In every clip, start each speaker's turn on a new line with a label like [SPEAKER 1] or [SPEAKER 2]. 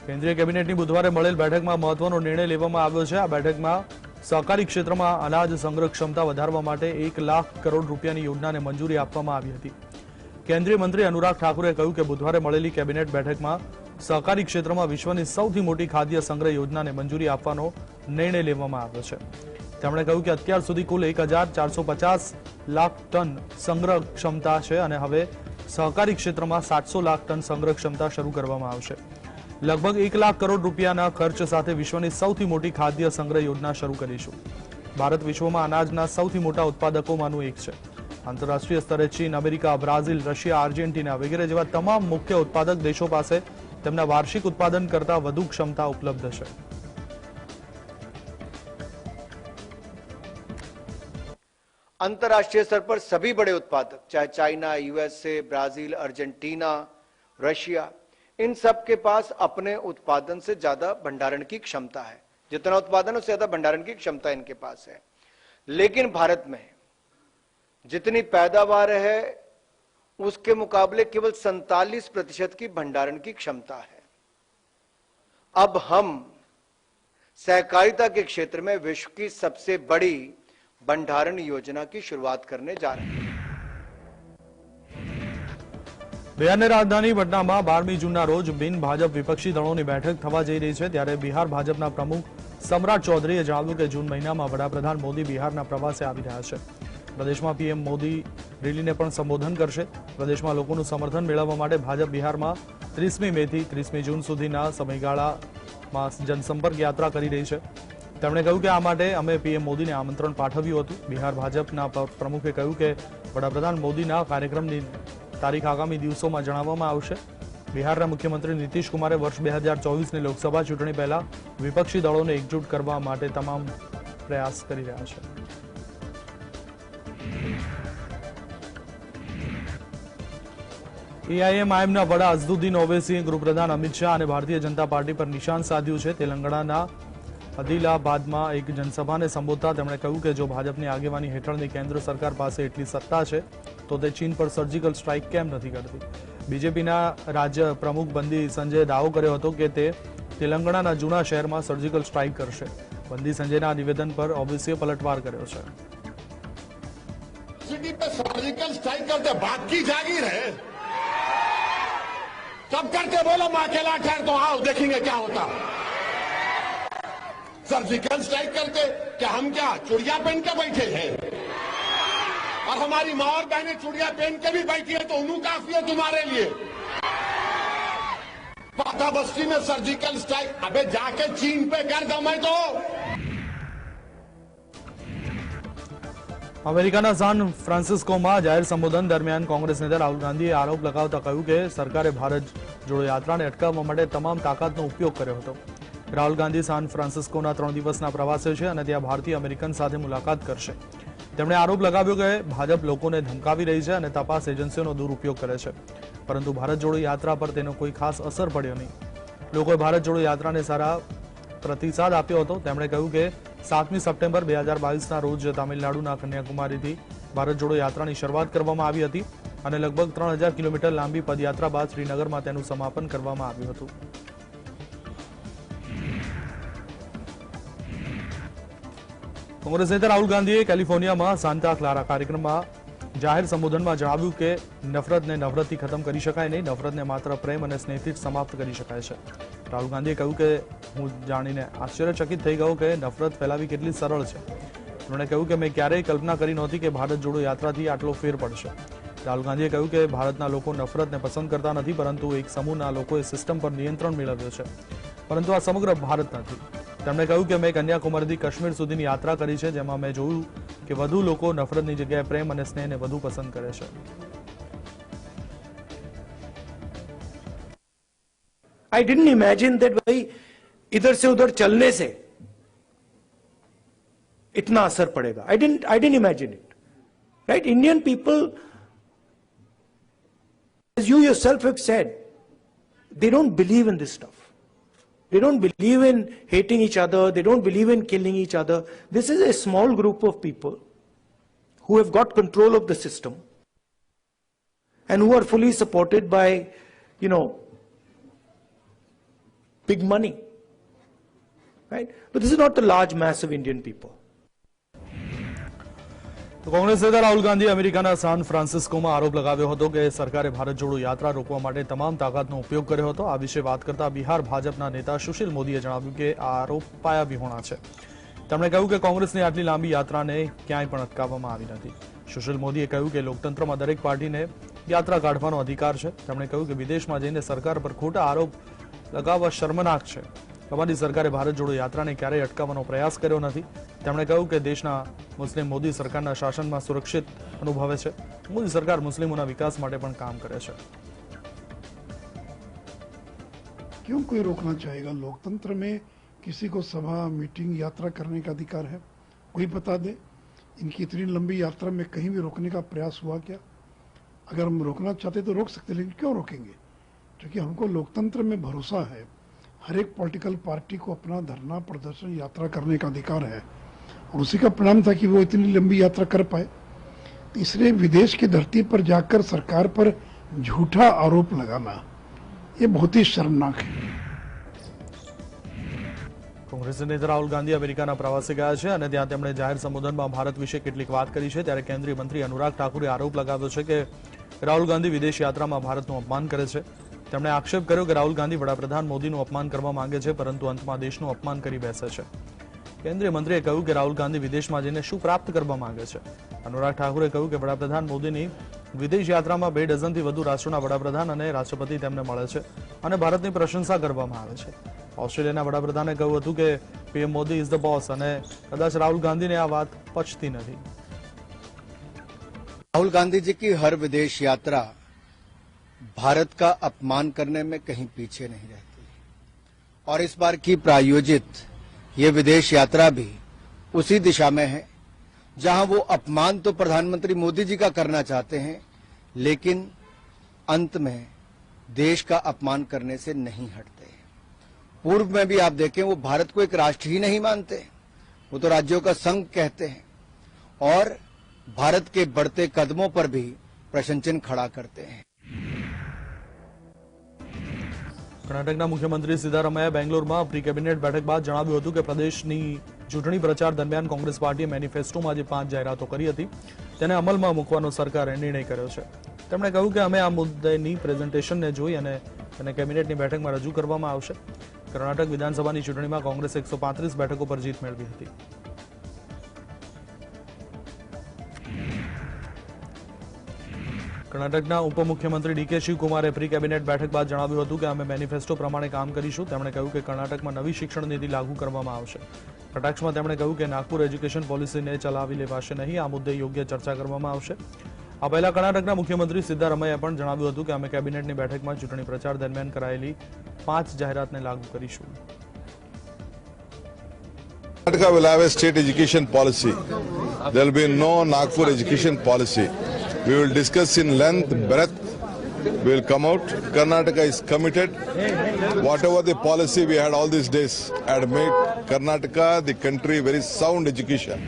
[SPEAKER 1] કેન્દ્રીય કેબિનેટની બુધવારે મળેલ બેઠકમાં મહત્વનો નિર્ણય લેવામાં આવ્યો છે। આ બેઠકમાં સહકારી ક્ષેત્રમાં અનાજ સંગ્રહ ક્ષમતા વધારવા માટે 1 લાખ કરોડ રૂપિયાની યોજનાને મંજૂરી આપવામાં આવી હતી। કેન્દ્રીય મંત્રી અનુરાગ ઠાકુરે કહ્યું કે બુધવારે મળેલી કેબિનેટ બેઠકમાં સહકારી ક્ષેત્રમાં વિશ્વની સૌથી મોટી ખાદ્ય સંગ્રહ યોજનાને મંજૂરી આપવાનો નિર્ણય લેવામાં આવ્યો છે। તેમણે કહ્યું કે અત્યાર સુધી કુલ 1450 લાખ ટન સંગ્રહ ક્ષમતા છે અને હવે સહકારી ક્ષેત્રમાં 700 લાખ ટન સંગ્રહ ક્ષમતા શરૂ કરવામાં આવશે। લગભગ 1 લાખ કરોડ રૂપિયાના ખર્ચ સાથે વિશ્વની સૌથી મોટી ખાદ્ય સંગ્રહ યોજના શરૂ કરીશું। ભારત વિશ્વમાં અનાજના સૌથી મોટા ઉત્પાદકોમાંનું એક છે। આંતરરાષ્ટ્રીય સ્તરે ચીન, અમેરિકા, બ્રાઝિલ, રશિયા, આર્જેન્ટિના વગેરે જેવા તમામ મુખ્ય ઉત્પાદક દેશો પાસે તેમના વાર્ષિક ઉત્પાદન કરતાં વધુ ક્ષમતા ઉપલબ્ધ છે।
[SPEAKER 2] अंतर्राष्ट्रीय स्तर पर सभी बड़े उत्पादक चाहे China, USA, Brazil, Argentina, Russia, इन सब के पास अपने उत्पादन से ज्यादा भंडारण की क्षमता है। जितना उत्पादन उससे ज्यादा भंडारण की क्षमता इनके पास है। लेकिन भारत में जितनी पैदावार है उसके मुकाबले केवल 47% की भंडारण की क्षमता है। अब हम सहकारिता के क्षेत्र में विश्व की सबसे बड़ी भंडारण योजना की शुरुआत करने जा रहे हैं।
[SPEAKER 1] બિહારની રાજધાની પટનામાં 12મી જૂનના રોજ બિન ભાજપ વિપક્ષી દળોની બેઠક થવા જઈ રહી છે। ત્યારે બિહાર ભાજપના પ્રમુખ સમ્રાટ ચૌધરીએ જણાવ્યું કે જૂન મહિનામાં વડાપ્રધાન મોદી બિહારના પ્રવાસે આવી રહ્યા છે। પ્રદેશમાં પીએમ મોદી રેલીને પણ સંબોધન કરશે। પ્રદેશમાં લોકોનું સમર્થન મેળવવા માટે ભાજપ બિહારમાં 30મી મેથી 30મી જૂન સુધીના સમયગાળામાં જનસંપર્ક યાત્રા કરી રહી છે। તેમણે કહ્યું કે આ માટે અમે પીએમ મોદીને આમંત્રણ પાઠવ્યું હતું। બિહાર ભાજપના પ્રમુખે કહ્યું કે વડાપ્રધાન મોદીના કાર્યક્રમની તારીખ આગામી દિવસોમાં જણાવવામાં આવશે। બિહારના મુખ્યમંત્રી નીતિશ કુમારે વર્ષ 2024ની લોકસભા ચૂંટણી પહેલા વિપક્ષી દળોને એકજૂટ કરવા માટે તમામ પ્રયાસ કરી રહ્યા છે। એઆઈએમઆઈએમના વડા અઝદુદ્દીન ઓવૈસીએ ગૃહપ્રધાન અમિત શાહ અને ભારતીય જનતા પાર્ટી પર નિશાન સાધ્યું છે। તેલંગાણાના અદિલાબાદમાં એક જનસભાને સંબોધતા તેમણે કહ્યું કે જો ભાજપની આગેવાની હેઠળની કેન્દ્ર સરકાર પાસે એટલી સત્તા છે તો તે ચીન પર સર્જિકલ સ્ટ્રાઇક કેમ નથી કરતી। બીજેપીના રાજ્ય પ્રમુખ બંદી સંજયે દાવો કર્યો હતો કે તે તેલંગાણાના જૂના શહેરમાં સર્જિકલ સ્ટ્રાઇક કરશે। બંદી સંજયના નિવેદન પર ઓવૈસીએ પલટવાર કર્યો છે।
[SPEAKER 3] सिटी पे सर्जिकल स्ट्राइक करते बात की जागीर है, कब करके बोलो मां अकेला ठहर तो आओ देखेंगे क्या होता। सर्जिकल स्ट्राइक करते क्या हम क्या चुड़िया पहन के बैठे हैं? और हमारी मां और बहनें चुड़िया पहन के भी बैठी है तो उन्हों काफी है तुम्हारे लिए। पाता बस्ती में सर्जिकल स्ट्राइक अबे जाके चीन पे कर दो। मैं तो
[SPEAKER 1] અમેરિકાના સાન ફ્રાન્સિસ્કોમાં જાહેર સંબોધન દરમિયાન કોંગ્રેસ નેતા રાહુલ ગાંધીએ આરોપ લગાવતા કહ્યું કે સરકારે ભારત જોડો યાત્રાને અટકાવવા માટે તમામ તાકાતનો ઉપયોગ કર્યો હતો। રાહુલ ગાંધી સાન ફ્રાન્સિસ્કોના 3 દિવસના પ્રવાસે છે અને ત્યાં ભારતીય અમેરિકન સાથે મુલાકાત કરશે। તેમણે આરોપ લગાવ્યો કે ભાજપ લોકોને ધમકાવી રહી છે અને તપાસ એજન્સીઓનો દુરુપયોગ કરે છે, પરંતુ ભારત જોડો યાત્રા પર તેનો કોઈ ખાસ અસર પડ્યો નહીં। લોકોએ ભારત જોડો યાત્રાને સારા પ્રતિસાદ આપ્યો હતો। તેમણે કહ્યું કે 7મી સપ્ટેમ્બર 2022ના રોજ તમિલનાડુના કન્યાકુમારીથી ભારત જોડો યાત્રાની શરૂઆત કરવામાં આવી હતી અને લગભગ 3000 કિલોમીટર લાંબી પદયાત્રા બાદ શ્રીનગરમાં તેનું સમાપન કરવામાં આવ્યું હતું। કોંગ્રેસ નેતા રાહુલ ગાંધીએ કેલિફોર્નિયામાં સાન્ટા ક્લારા કાર્યક્રમમાં જાહેર સંબોધનમાં જણાવ્યું કે નફરતને નફરતથી ખતમ કરી શકાય નહીં, નફરતને માત્ર પ્રેમ અને સ્નેહથી જ સમાપ્ત કરી શકાય છે। રાહુલ ગાંધીએ કહ્યું કે હું જાણીને આશ્ચર્યચકિત થઈ ગયો કે નફરત ફેલાવી કેટલી સરળ છે। તેમણે કહ્યું કે મેં ક્યારેય કલ્પના કરી નહોતી કે ભારત જોડો યાત્રાથી આટલો ફેર પડશે। રાહુલ ગાંધીએ કહ્યું કે ભારતના લોકો નફરતને પસંદ કરતા નથી, પરંતુ એક સમૂહના લોકોએ સિસ્ટમ પર નિયંત્રણ મેળવ્યું છે, પરંતુ આ સમગ્ર ભારત નથી। તેમણે કહ્યું કે મેં કન્યાકુમારીથી કાશ્મીર સુધીની યાત્રા કરી છે, જેમાં મેં જોયું કે વધુ લોકો નફરતની જગ્યાએ પ્રેમ અને સ્નેહને વધુ પસંદ કરે છે।
[SPEAKER 4] I didn't imagine that भाई इधर से उधर चलने से इतना असर पड़ेगा। I didn't imagine it. Right? Indian people, as you yourself have said, they don't believe in this stuff. They don't believe in hating each other. They don't believe in killing each other. This is a small group of people who have got control of the system and who are fully supported by, big money, right? But this is not the large mass of Indian people.
[SPEAKER 1] તો કોંગ્રેસ નેતા રાહુલ ગાંધી અમેરિકાના San ફ્રાન્સિસ્કોમાં આરોપ લગાવ્યો હતો કે સરકારે ભારત જોડો યાત્રા રોકવા માટે તમામ તાકાતનો ઉપયોગ કર્યો હતો. આ વિશે વાત કરતા બિહાર ભાજપના નેતા સુશીલ મોદીએ જણાવ્યું કે આ આરોપ પાયાવિહોણા છે. તેમણે કહ્યું કે કોંગ્રેસની આટલી લાંબી યાત્રાને ક્યાંય પણ અટકાવવામાં આવી નથી. સુશીલ મોદીએ કહ્યું કે લોકતંત્રમાં દરેક પાર્ટીને યાત્રા કાઢવાનો અધિકાર છે. તેમણે કહ્યું કે વિદેશમાં જઈને સરકાર પર ખોટા આરોપ લગાવવા શર્મનાક છે. અમારી સરકારે ભારત જોડો યાત્રાને ક્યારેય અટકાવવાનો પ્રયાસ કર્યો નથી. તેમણે કહ્યું કે દેશના મુસ્લિમ મોદી સરકારના શાસનમાં સુરક્ષિત અનુભવે છે. મોદી સરકાર મુસ્લિમોના વિકાસ માટે પણ કામ કરે છે.
[SPEAKER 5] क्यों कोई रोकना चाहेगा? लोकतंत्र में किसी को सभा मीटिंग यात्रा करने का अधिकार है. कोई बता दे इनकी इतनी लंबी यात्रा में कहीं भी रोकने का प्रयास हुआ क्या? अगर हम रोकना चाहते तो रोक सकते, लेकिन क्यों रोकेंगे? क्योंकि हमको लोकतंत्र में भरोसा है. हर एक पॉलिटिकल पार्टी को अपना धरना प्रदर्शन यात्रा करने का अधिकार है और उसी का परिणाम था कि वो इतनी लंबी यात्रा कर पाए. इसलिए विदेश की धरती पर जाकर सरकार पर झूठा आरोप लगाना ये बहुत ही शर्मनाक है.
[SPEAKER 1] કોંગ્રેસ નેતા રાહુલ ગાંધી અમેરિકાના પ્રવાસે ગયા છે અને ત્યાં તેમણે જાહેર સંબોધનમાં ભારત વિશે કેટલીક વાત કરી છે. ત્યારે કેન્દ્રીય મંત્રી અનુરાગ ઠાકુરે આરોપ લગાવ્યો છે કે રાહુલ ગાંધી વિદેશ યાત્રામાં ભારતનું અપમાન કરે છે. તેમણે આક્ષેપ કર્યો કે રાહુલ ગાંધી વડાપ્રધાન મોદીનું અપમાન કરવા માંગે છે, પરંતુ અંતમાં દેશનું અપમાન કરી બેસે છે. કેન્દ્રીય મંત્રીએ કહ્યું કે રાહુલ ગાંધી વિદેશમાં જઈને શું પ્રાપ્ત કરવા માંગે છે. અનુરાગ ઠાકુરે કહ્યું કે વડાપ્રધાન મોદીની વિદેશ યાત્રામાં 2 ડઝનથી વધુ રાષ્ટ્રોના વડાપ્રધાન અને રાષ્ટ્રપતિ તેમને મળે છે અને ભારતની પ્રશંસા કરવામાં આવે છે. ઓસ્ટ્રેલિયાના વડાપ્રધાને કહ્યું હતું કે PM Modi is the boss અને કદાચ રાહુલ ગાંધીને આ વાત પચતી નથી.
[SPEAKER 2] राहुल गांधी जी की हर विदेश यात्रा भारत का अपमान करने में कहीं पीछे नहीं रहती और इस बार की प्रायोजित ये विदेश यात्रा भी उसी दिशा में है जहां वो अपमान तो प्रधानमंत्री मोदी जी का करना चाहते हैं, लेकिन अंत में देश का अपमान करने से नहीं हटते. पूर्व में भी आप देखें वो भारत को एक राष्ट्र ही नहीं मानते, वो तो राज्यों का संघ कहते हैं और भारत के बढ़ते कदमों पर भी प्रशंसन खड़ा करते हैं.
[SPEAKER 1] કર્ણાટકના મુખ્યમંત્રી સિદ્ધારામૈયા બેંગ્લોરમાં પ્રી કેબિનેટ બેઠક બાદ જણાવ્યું હતું કે પ્રદેશની ચૂંટણી પ્રચાર દરમિયાન કોંગ્રેસ પાર્ટીએ મેનિફેસ્ટોમાં જે 5 જાહેરાતો કરી હતી તેને અમલમાં મૂકવાનો સરકારે નિર્ણય કર્યો છે. તેમણે કહ્યું કે અમે આ મુદ્દાની પ્રેઝન્ટેશનને જોઈ અને તેને કેબિનેટની બેઠકમાં રજૂ કરવામાં આવશે. કર્ણાટક વિધાનસભાની ચૂંટણીમાં કોંગ્રેસે 135 બેઠકો પર જીત મેળવી હતી. કર્ણાટકના ઉપમુખ્યમંત્રી ડીકે શિવકુમારે પ્રી કેબિનેટ બેઠક બાદ જણાવ્યું હતું કે અમે મેનિફેસ્ટો પ્રમાણે કામ કરીશું. તેમણે કહ્યું કે કર્ણાટકમાં નવી શિક્ષણ નીતિ લાગુ કરવામાં આવશે. કટાક્ષમાં તેમણે કહ્યું કે નાગપુર એજ્યુકેશન પોલિસીને ચલાવી લેવાશે નહીં. આ મુદ્દે યોગ્ય ચર્ચા કરવામાં આવશે. આ પહેલા કર્ણાટકના મુખ્યમંત્રી સિદ્ધારામૈયાએ પણ જણાવ્યું હતું કે અમે કેબિનેટની બેઠકમાં ચૂંટણી પ્રચાર દરમિયાન કરાયેલી 5 જાહેરાતને લાગુ કરીશું.
[SPEAKER 6] Karnataka will have a state education policy. There will be no Nagpur education policy. We will discuss in length, breadth. We will come out. Karnataka is committed. Whatever the policy we had all these days had made Karnataka, the country, very sound education.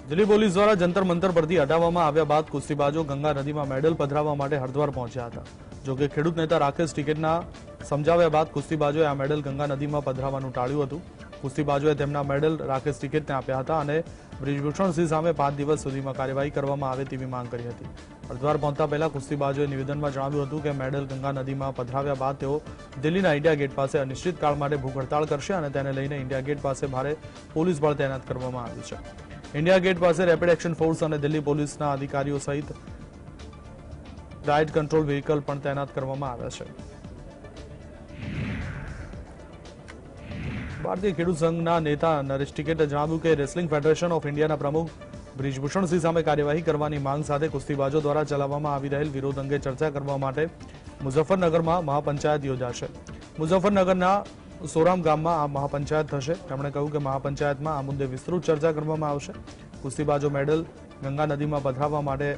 [SPEAKER 1] Delhi police દ્વારા જંતર મંતર પરથી હટાવવામાં આવ્યા બાદ કુસ્તીબાજો ગંગા નદીમાં medal પધરાવવા માટે હરિદ્વાર પહોંચ્યા હતા. જોકે ખેડૂત નેતા રાકેશ ટિકિટના સમજાવ્યા બાદ કુસ્તીબાજોએ આ મેડલ ગંગા નદીમાં પધરાવવાનું ટાળ્યું હતું. કુસ્તીબાજોએ તેમના મેડલ રાકેશ ટિકિટને આપ્યા હતા અને બ્રિજભૂષણ સિંહ સામે 5 દિવસ સુધીમાં કાર્યવાહી કરવામાં આવે તેવી માંગ કરી હતી. હરિદ્વાર પહોંચતા પહેલા કુસ્તીબાજોએ નિવેદનમાં જણાવ્યું હતું કે મેડલ ગંગા નદીમાં પધરાવ્યા બાદ તેઓ દિલ્હીના ઇન્ડિયા ગેટ પાસે અનિશ્ચિત કાળ માટે ભૂખ હડતાળ કરશે અને તેને લઈને ઇન્ડિયા ગેટ પાસે ભારે પોલીસ બળ તૈનાત કરવામાં આવ્યું છે. ઇન્ડિયા ગેટ પાસે રેપિડ એક્શન ફોર્સ અને દિલ્હી પોલીસના અધિકારીઓ સહિત રાઇડ કંટ્રોલ વ્હીકલ પણ તૈનાત કરવામાં આવ્યા છે. ભારતીય ખેડૂત સંઘના નેતા નરેશ ટિકેટે જણાવ્યું કે રેસલિંગ ફેડરેશન ઓફ ઇન્ડિયાના પ્રમુખ બ્રિજભૂષણ સિંહ સામે કાર્યવાહી કરવાની માંગ સાથે કુસ્તીબાજો દ્વારા ચલાવવામાં આવી રહેલ વિરોધ અંગે ચર્ચા કરવા માટે મુઝફ્ફરનગરમાં મહાપંચાયત યોજાશે. મુઝફ્ફરનગરના સોરામ ગામમાં આ મહાપંચાયત થશે. તેમણે કહ્યું કે મહાપંચાયતમાં આ મુદ્દે વિસ્તૃત ચર્ચા કરવામાં આવશે. કુસ્તીબાજો મેડલ ગંગા નદીમાં પધરાવવા માટે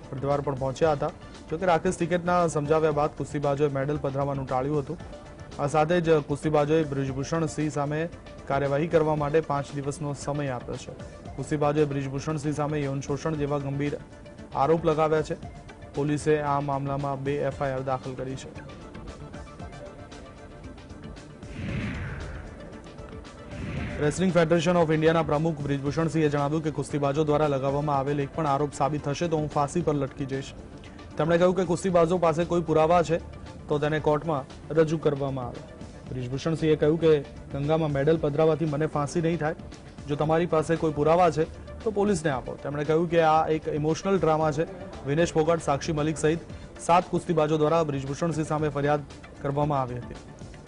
[SPEAKER 1] હરિદ્વાર પણ પહોંચ્યા હતા. જોકે રાકેશ ટિકિટના સમજાવ્યા બાદ કુસ્તીબાજોએ મેડલ પધરાવવાનું ટાળ્યું હતું. આ સાથે જ કુસ્તીબાજોએ બ્રિજભૂષણ સિંહ સામે કાર્યવાહી કરવા માટે 5 દિવસનો સમય આપ્યો છે. કુસ્તીબાજોએ બ્રિજભૂષણ સિંહ સામે યૌન શોષણ જેવા ગંભીર આરોપ લગાવ્યા છે. પોલીસે આ મામલામાં 2 FIR દાખલ કરી છે. રેસલિંગ ફેડરેશન ઓફ ઇન્ડિયાના પ્રમુખ બ્રિજભૂષણસિંહે જણાવ્યું કે કુસ્તીબાજો દ્વારા લગાવવામાં આવેલ એક પણ આરોપ સાબિત થશે તો હું ફાંસી પર લટકી જઈશ. તેમણે કહ્યું કે કુસ્તીબાજો પાસે કોઈ પુરાવા છે તો તેને કોર્ટમાં રજૂ કરવામાં આવે. બ્રિજભૂષણસિંહે કહ્યું કે ગંગામાં મેડલ પધરાવવાથી મને ફાંસી નહીં થાય. જો તમારી પાસે કોઈ પુરાવા છે તો પોલીસને આપો. તેમણે કહ્યું કે આ એક ઇમોશનલ ડ્રામા છે. વિનેશ ફોગાટ, સાક્ષી મલિક સહિત 7 કુસ્તીબાજો દ્વારા બ્રિજભૂષણસિંહ સામે ફરિયાદ કરવામાં આવી હતી.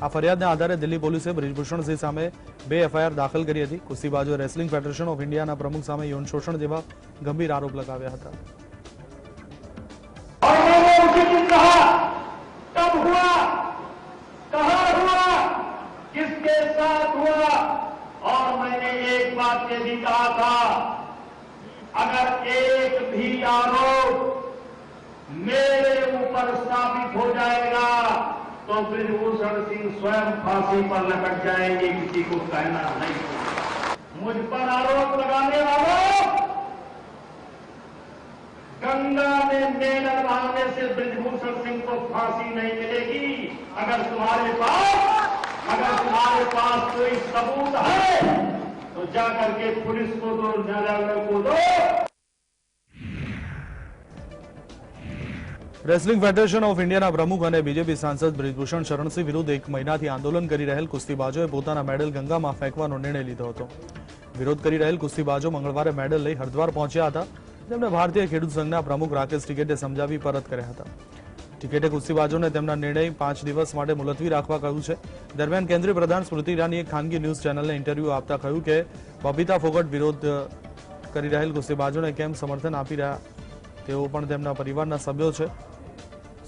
[SPEAKER 1] આ ફરિયાદના આધારે દિલ્હી પોલીસે બ્રિજભૂષણસિંહ સામે 2 FIR દાખલ કરી હતી. કુસ્તીબાજો રેસલિંગ ફેડરેશન ઓફ ઇન્ડિયાના પ્રમુખ સામે યૌન શોષણ જેવા ગંભીર આરોપ લગાવ્યા હતા.
[SPEAKER 7] किसके साथ हुआ और मैंने एक बात ये भी कहा था, अगर एक भी आरोप मेरे ऊपर साबित हो जाएगा तो ब्रिजभूषण सिंह स्वयं फांसी पर लटक जाएंगे, किसी को कहना नहीं. मुझ पर आरोप लगाने वालों, गंगा में मेडल बहाने से ब्रिजभूषण सिंह को फांसी नहीं मिलेगी. अगर तुम्हारे पास कोई सबूत है तो जाकर के पुलिस को दो, न्यायालय को दो.
[SPEAKER 1] રેસલિંગ ફેડરેશન ઓફ ઇન્ડિયાના પ્રમુખ અને બીજેપી સાંસદ બ્રિજભૂષણ શરણસિંહ વિરુદ્ધ 1 મહિનાથી આંદોલન કરી રહેલ કુસ્તીબાજોએ પોતાના મેડલ ગંગામાં ફેંકવાનો નિર્ણય લીધો હતો. વિરોધ કરી રહેલ કુસ્તીબાજો મંગળવારે મેડલ લઈ હરિદ્વાર પહોંચ્યા હતા. તેમને ભારતીય ખેડૂત સંઘના પ્રમુખ રાકેશ ટિકેટે સમજાવી પરત કર્યા હતા. ટિકેટે કુસ્તીબાજોને તેમના નિર્ણય 5 દિવસ માટે મુલતવી રાખવા કહ્યું છે. દરમિયાન કેન્દ્રીય પ્રધાન સ્મૃતિ ઈરાનીએ ખાનગી ન્યૂઝ ચેનલને ઇન્ટરવ્યુ આપતા કહ્યું કે બબીતા ફોગટ વિરોધ કરી રહેલ કુસ્તીબાજોને કેમ સમર્થન આપી રહ્યા, તેઓ પણ તેમના પરિવારના સભ્યો છે.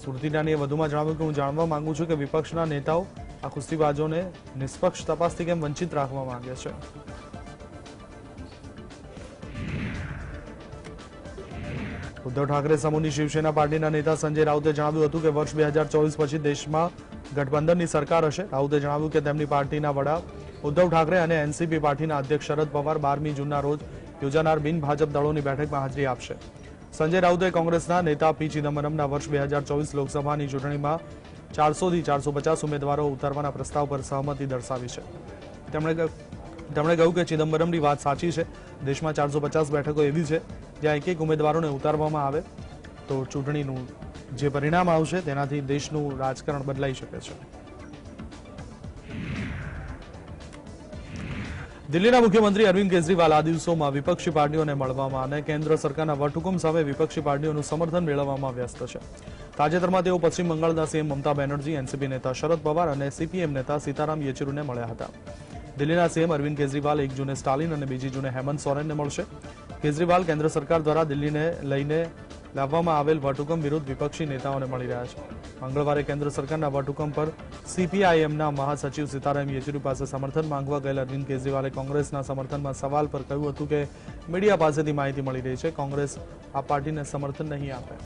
[SPEAKER 1] સ્મૃતિ ઈરાનીએ વધુમાં જણાવ્યું કે હું જાણવા માંગુ છું કે વિપક્ષના નેતાઓ આ કુસ્તીબાજોને નિષ્પક્ષ તપાસથી કેમ વંચિત રાખવા માંગે છે. ઉદ્ધવ ઠાકરે સમૂહની શિવસેના પાર્ટીના નેતા સંજય રાઉતે જણાવ્યું હતું કે વર્ષ 2024 પછી દેશમાં ગઠબંધનની સરકાર હશે. રાઉતે જણાવ્યું કે તેમની પાર્ટીના વડા ઉદ્ધવ ઠાકરે અને એનસીપી પાર્ટીના અધ્યક્ષ શરદ પવાર 12મી જૂનના રોજ યોજાનાર બિન ભાજપ દળોની બેઠકમાં હાજરી આપશે. સંજય રાઉતે કોંગ્રેસના નેતા પી ચિદમ્બરમના વર્ષ 2024 લોકસભાની ચૂંટણીમાં 400 થી 450 ઉમેદવારો ઉતારવાના પ્રસ્તાવ પર સહમતિ દર્શાવી છે. તેમણે કહ્યું કે ચિદમ્બરમની વાત સાચી છે. દેશમાં 450 બેઠકો એવી છે જ્યાં એક ઉમેદવારોને ઉતારવામાં આવે તો ચૂંટણીનું જે પરિણામ આવશે તેનાથી દેશનું રાજકારણ બદલાઈ શકે છે. દિલ્હીના મુખ્યમંત્રી અરવિંદ કેજરીવાલ આ દિવસોમાં વિપક્ષી પાર્ટીઓને મળવામાં અને કેન્દ્ર સરકારના વટહુકમ સામે વિપક્ષી પાર્ટીઓનું સમર્થન મેળવવામાં વ્યસ્ત છે. તાજેતરમાં તેઓ પશ્ચિમ બંગાળના સીએમ મમતા બેનર્જી, એનસીપી નેતા શરદ પવાર અને સીપીએમ નેતા સીતારામ યેચુરીને મળ્યા હતા. દિલ્હીના સીએમ અરવિંદ કેજરીવાલ 1 જૂને સ્ટાલિન અને 2 જૂને હેમંત સોરેનને મળશે. કેજરીવાલ કેન્દ્ર સરકાર દ્વારા દિલ્હીને લઈને લાવવામાં આવેલ વટહુકમ વિરુદ્ધ વિપક્ષી નેતાઓને મળી રહ્યા છે. મંગળવારે કેન્દ્ર સરકારના વટહુકમ પર સીપીઆઈએમના મહાસચિવ સીતારામ યેચુરી પાસે સમર્થન માંગવા ગયેલા અરવિંદ કેજરીવાલે કોંગ્રેસના સમર્થનમાં સવાલ પર કહ્યું હતું કે મીડિયા પાસેથી માહિતી મળી રહી છે, કોંગ્રેસ આ પાર્ટીને સમર્થન નહીં આપે.